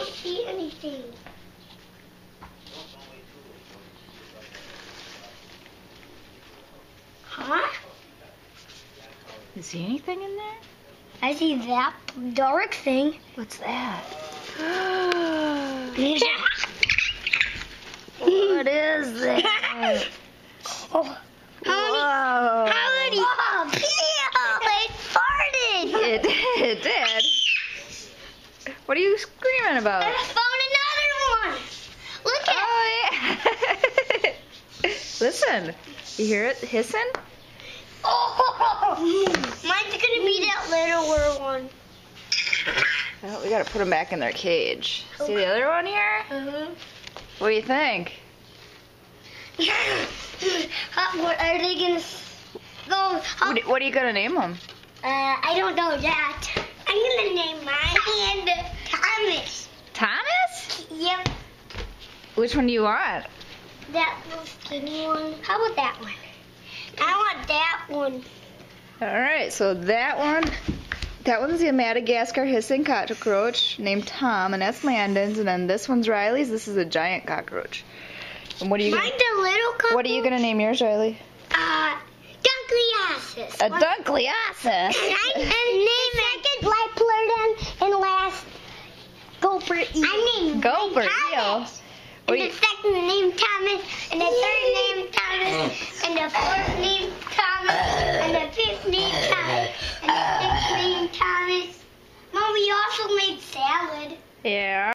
don't see anything. Huh? You see anything in there? I see that dark thing. What's that? What is that? Oh. Whoa. How did he? Oh, it farted. It did. What are you screaming about? I found another one. Look at Oh, yeah. Listen. You hear it hissing? Oh, mine's gonna be that littler one. Well, we gotta put them back in their cage. See the other one here? What do you think? What are they gonna go? What are you gonna name them? I don't know that. I'm gonna name my hand Thomas. Thomas? Yep, Which one do you want? that little skinny one. How about that one? I want that one. Alright, so that one's the Madagascar hissing cockroach named Tom, and that's Landon's, and then this one's Riley's. This is a giant cockroach. And what are you Mine's a little cockroach. What are you gonna name yours, Riley? Dunkleosis. A Dunkleosis. And name second Liplurden and last Gopher Eel. I named Gopher mine Eel. Thomas. What And do the second name Thomas, and the third name Thomas, and the fourth name Thomas, and the fifth name Thomas, and the sixth name Thomas. Mom, we also made salad. Yeah.